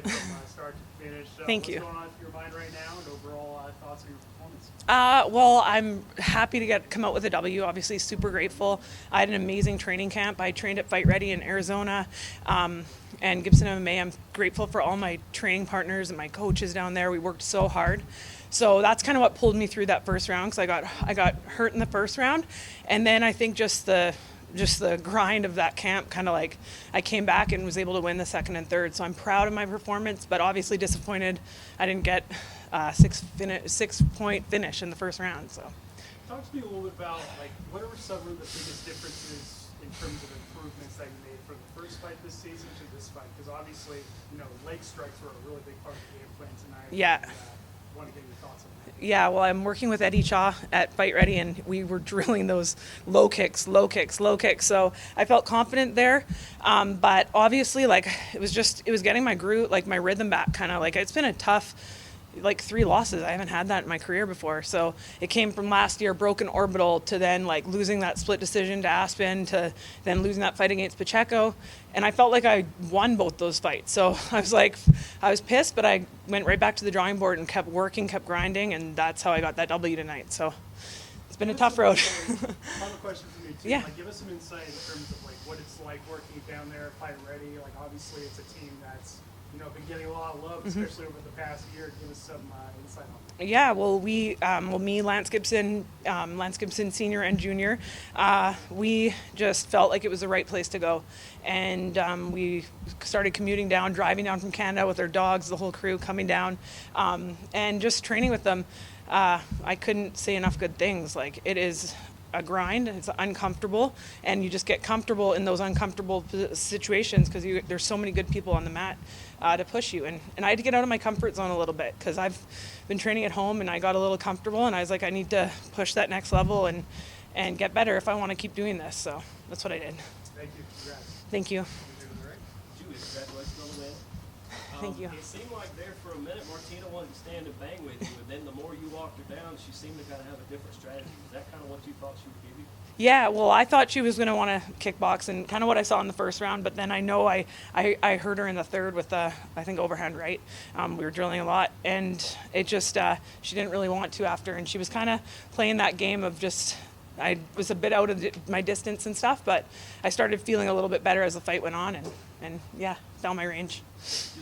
fight from start to finish. Thank you. What's going on through your mind right now, and overall thoughts on your performance? Well, I'm happy to come out with a W. Obviously, super grateful. I had an amazing training camp. I trained at Fight Ready in Arizona, and Gibson MMA. I'm grateful for all my training partners and my coaches down there. We worked so hard. So that's kind of what pulled me through that first round, because I got hurt in the first round, and then I think just the grind of that camp, kind of like I came back and was able to win the second and third. So I'm proud of my performance, but obviously disappointed I didn't get a 6-point finish in the first round. So Talk to me a little bit about what are some of the biggest differences in terms of improvements that you made from the first fight this season to this fight? Because obviously, leg strikes were a really big part of the game plan tonight. Yeah. And, want to get your thoughts on that. yeah, well, I'm working with Eddie Chaw at Fight Ready, and we were drilling those low kicks. So I felt confident there. But obviously, it was getting my groove, my rhythm back, kind of it's been a tough, 3 losses. I haven't had that in my career before. So it came from last year, broken orbital, to then losing that split decision to Aspen, to then losing that fight against Pacheco. And I felt like I won both those fights. So I was pissed, but I went right back to the drawing board and kept working, kept grinding, and that's how I got that W tonight. So it's been a tough road. Final question for me too. Yeah. Give us some insight in terms of what it's like working down there at Fight Ready. Obviously it's a team that's been getting a lot of love, especially over the past year. Give us some insight on that. Yeah, well, me, Lance Gibson Senior and Junior, we just felt like it was the right place to go, and we started commuting down, driving down from Canada with our dogs, the whole crew coming down, and just training with them. I couldn't say enough good things. It is a grind, it's uncomfortable, and you just get comfortable in those uncomfortable situations because there's so many good people on the mat to push you, and I had to get out of my comfort zone a little bit because I've been training at home and I got a little comfortable, and I was like, I need to push that next level and get better if I want to keep doing this. So that's what I did. Thank you. Congrats. Thank you. Julie, congratulations on the win. Thank you. It seemed like there for a minute Martina wanted to stand and bang with you, and then the more you walked her down, she seemed to kind of have a different strategy. Was that kind of what you thought she would give you? Yeah, well, I thought she was going to want to kickbox, and kind of what I saw in the first round, but then I know I heard her in the third with I think overhand right. We were drilling a lot, and it just, she didn't really want to after, and she was kind of playing that game of just, I was a bit out of my distance and stuff, but I started feeling a little bit better as the fight went on, and yeah, found my range. Just,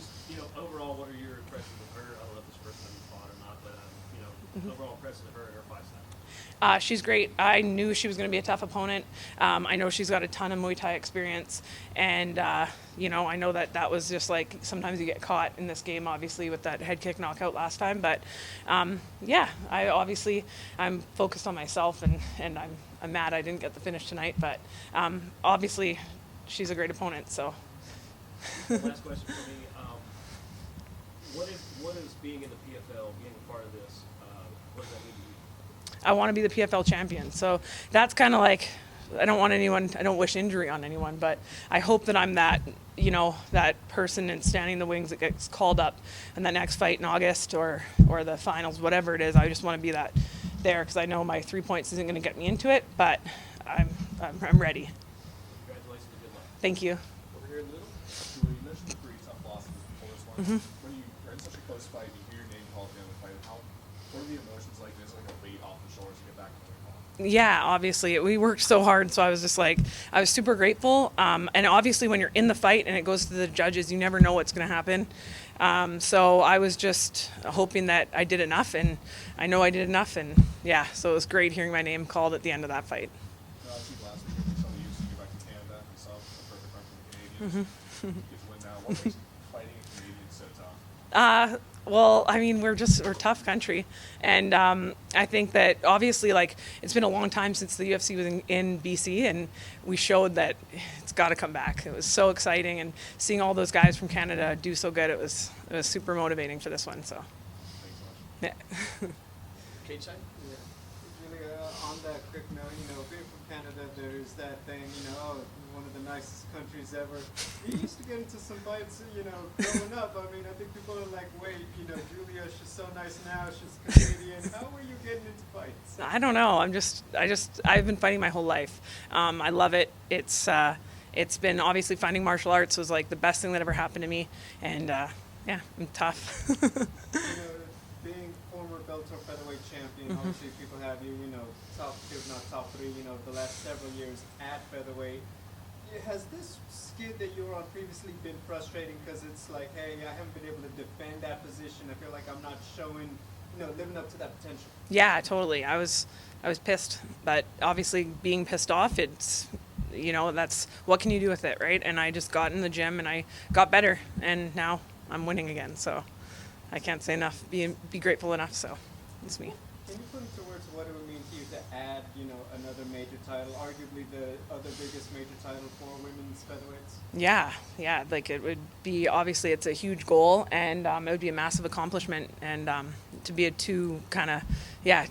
overall, what are your impressions of her? I don't know if it's the first time you fought or not, but, overall impressions of her and her fight style. She's great. I knew she was going to be a tough opponent. I know she's got a ton of Muay Thai experience, and I know that was just sometimes you get caught in this game, obviously with that head kick knockout last time. But yeah, I'm focused on myself, and I'm mad I didn't get the finish tonight. But obviously, she's a great opponent. So. Last question for me. What is being in the PFL, being a part of this, what does that mean to you? I want to be the PFL champion. So that's kind of I don't wish injury on anyone, but I hope that I'm that, that person and standing in the wings that gets called up in the next fight in August or the finals, whatever it is. I just want to be that there because I know my 3 points isn't going to get me into it, but I'm ready. Congratulations and good luck. Thank you. Over here in Little, Julie, you mentioned the 3 tough losses before this one. When you are in such a close fight, you hear your name called at the end of the fight. What are the emotions like? There's a weight off the shoulders to get back to the call. Yeah, obviously we worked so hard, so I was just I was super grateful. And obviously when you're in the fight and it goes to the judges, you never know what's going to happen. So I was just hoping that I did enough, and I know I did enough, and yeah, so it was great hearing my name called at the end of that fight. Last week, we saw you get back to Canada. We saw the perfect run from the Canadians. You get to win now. What makes fighting a Canadian so tough? Well, I mean, we're a tough country, and I think that obviously, it's been a long time since the UFC was in BC, and we showed that it's got to come back. It was so exciting, and seeing all those guys from Canada do so good, it was super motivating for this one. So, Thanks so much. yeah. Kate Shine? Really, on that quick note, being from Canada, there's that thing, one of the nicest countries ever. We used to get into some fights, growing up. I mean, I think people are like, wait, Julia, she's so nice now, she's Canadian. How were you getting into fights? I don't know. I've been fighting my whole life. I love it. It's been obviously finding martial arts was the best thing that ever happened to me, and Yeah, I'm tough. You know, being former Bellator featherweight champion, obviously people have you, you know, top two, if not top three, you know, the last several years at featherweight. Has this skid that you were on previously been frustrating because it's like, hey, I haven't been able to defend that position. I feel like I'm not showing, you know, living up to that potential. Yeah, totally. I was pissed, but obviously being pissed off, it's, you know, that's, what can you do with it, right? And I just got in the gym and I got better, and now I'm winning again. So I can't say enough, be grateful enough. So it's me. Can you put into words what it would mean to you to add, you know, another major title, arguably the other biggest major title for women's featherweights? Yeah, like it would be, obviously it's a huge goal, and it would be a massive accomplishment, and to be a two kind of,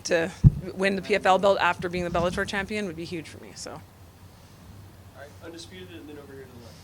to win the PFL belt after being the Bellator champion would be huge for me. So. All right, undisputed, and then over here to the left.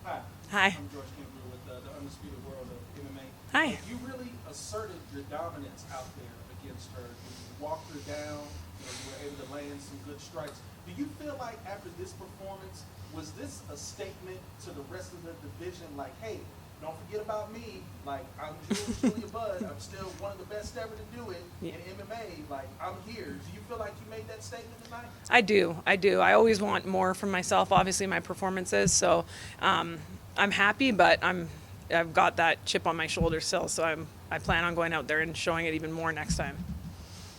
Hi. Hi. I'm George Campbell with the Undisputed World of MMA. Hi. You really asserted your dominance out there against her. You walked her down. You were able to land some good strikes. Do you feel like after this performance, was this a statement to the rest of the division, like, hey, don't forget about me. Like, I'm Julia Budd. I'm still one of the best ever to do it in MMA. Like, I'm here. Do you feel like you made that statement tonight? I do. I always want more from myself, obviously my performances. So I'm happy, but I've got that chip on my shoulder still. So I plan on going out there and showing it even more next time.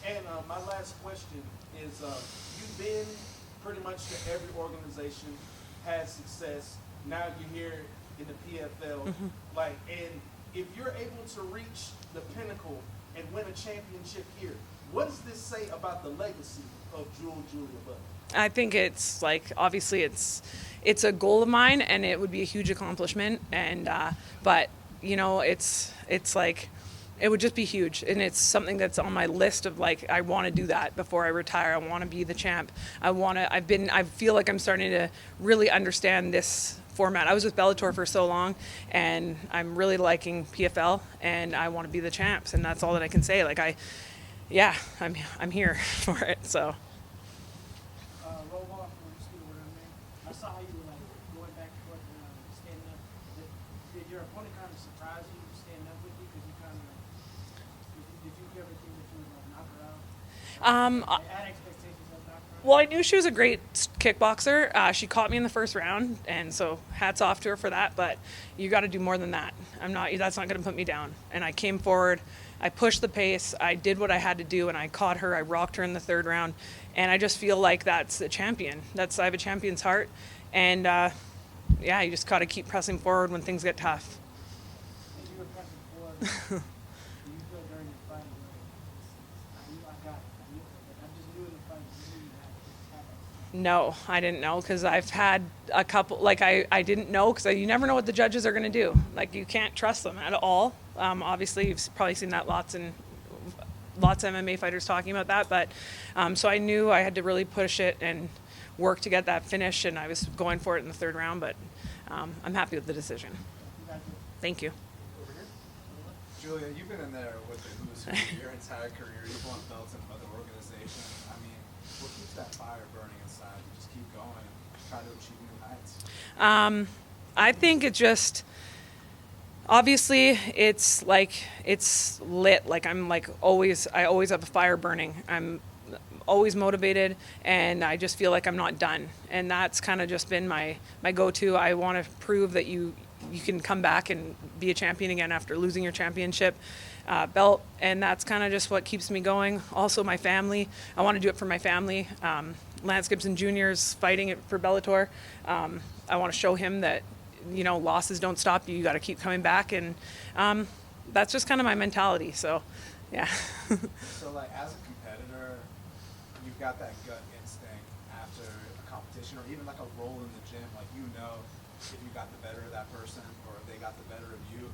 And my last question is, you've been pretty much to every organization, had success. Now you're here in the PFL. Like, and if you're able to reach the pinnacle and win a championship here, what does this say about the legacy of Julia Budd? I think it's like, obviously it's a goal of mine, and it would be a huge accomplishment. And but you know, it's like, it would just be huge, and it's something that's on my list of, like, I want to do that before I retire. I want to be the champ. I feel like I'm starting to really understand this format. I was with Bellator for so long, and I'm really liking PFL, and I want to be the champs, and that's all that I can say. Like, I'm here for it. So. Roll off from Undisputed World MMA. I saw how you were like going back and forth and standing up. Did your opponent kind of surprise you standing up with you? Because you kind of, did you ever think that you would like knock her out? Had expectations of knock her out? Well, I knew she was a great kickboxer. She caught me in the first round, and so hats off to her for that. But you got to do more than that. That's not going to put me down. And I came forward. I pushed the pace. I did what I had to do, and I caught her. I rocked her in the third round, and I just feel like that's a champion. I have a champion's heart, and you just got to keep pressing forward when things get tough. And you were pressing forward. Do you feel during the fight, I knew I got it. I just knew in the fight, you knew you had it. No, I didn't know, because I've had a couple, like I didn't know, because you never know what the judges are going to do. Like, you can't trust them at all. Obviously, you've probably seen that lots of MMA fighters talking about that. But so I knew I had to really push it and work to get that finish, and I was going for it in the third round. But I'm happy with the decision. Thank you. Julia, you've been in there with the who's who your entire career. You've won belts in other organizations. I mean, what keeps that fire burning inside? You just keep going and try to achieve new heights. I think it just, obviously it's lit. Like, I always have a fire burning. I'm always motivated, and I just feel like I'm not done. And that's kind of just been my go-to. I want to prove that you can come back and be a champion again after losing your championship belt, and that's kind of just what keeps me going. Also, my family. I want to do it for my family. Lance Gibson Jr. is fighting it for Bellator. I want to show him that, losses don't stop you. You got to keep coming back, and that's just kind of my mentality. So, yeah. So, like, as a competitor, you've got that gut instinct after a competition, or even like a roll in the gym. Like, if you got the better of that person, or if they got the better of you.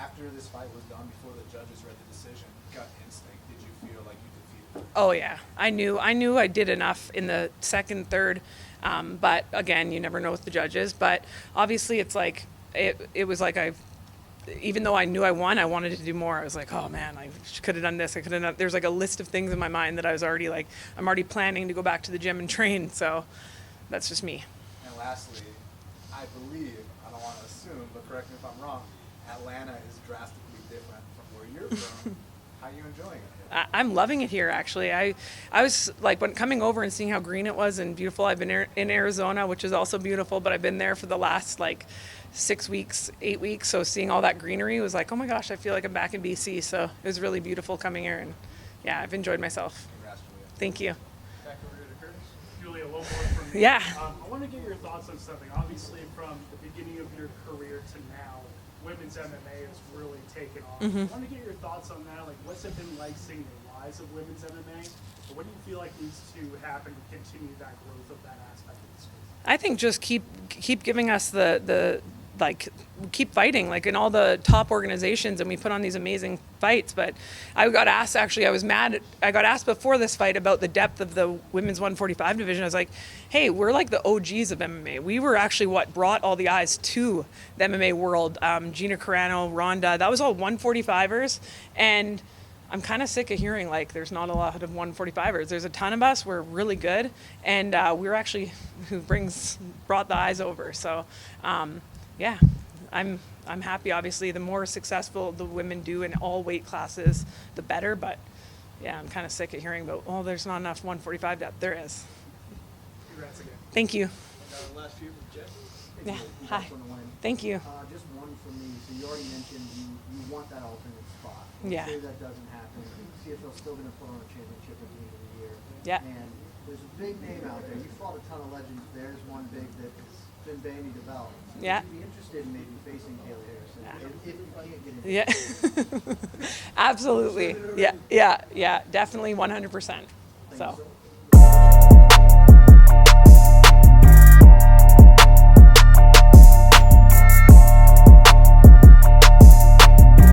After this fight was done, before the judges read the decision, gut instinct, did you feel like you defeated them? Oh yeah, I knew I did enough in the second, third, but again, you never know with the judges. But obviously, it's like it was like even though I knew I won, I wanted to do more. I was like, oh man, I could have done this. I could have done. There's like a list of things in my mind that I was already I'm already planning to go back to the gym and train. So that's just me. And lastly, I believe, I don't want to assume, but correct me if I'm wrong, Atlanta is drastically different from where you're from. How are you enjoying it? I'm loving it here, actually. I was like, when coming over and seeing how green it was and beautiful. I've been in Arizona, which is also beautiful, but I've been there for the last like 6 weeks, 8 weeks. So seeing all that greenery was like, oh my gosh, I feel like I'm back in BC. So it was really beautiful coming here, and yeah, I've enjoyed myself. Congrats, Julia. Thank you. Back over here to Curtis. Julia, a little more from me. Yeah. I want to get your thoughts on something. Obviously, from the beginning of your career to now, women's MMA has really taken off. I want to get your thoughts on that. Like, what's it been like seeing the rise of women's MMA? Or what do you feel like needs to happen to continue that growth of that aspect of the space? I think just keep giving us the like, keep fighting, like in all the top organizations, and we put on these amazing fights. But I got asked, actually, I got asked before this fight about the depth of the women's 145 division. I was like, hey, we're like the OGs of MMA. We were actually what brought all the eyes to the MMA world. Gina Carano, Ronda, that was all 145ers. And I'm kind of sick of hearing like there's not a lot of 145ers. There's a ton of us. We're really good, and we're actually who brought the eyes over. So, yeah, I'm happy. Obviously, the more successful the women do in all weight classes, the better. But yeah, I'm kind of sick of hearing about there's not enough 145 depth. There is. Congrats again. Thank you. Last few from Jeff. Yeah. Congrats Hi. on the win. Thank you. Just one for me. So you already mentioned you want that alternate spot. Yeah. Say that doesn't happen. CFL's still going to put on a championship at the end of the year. Yeah. And there's a big name out there. You fought a ton of legends. There's one big that's been bandied about. Yeah. Would you be interested in maybe facing Kayla Harrison if you can't get into Yeah. Absolutely. Yeah. Definitely 100%. So.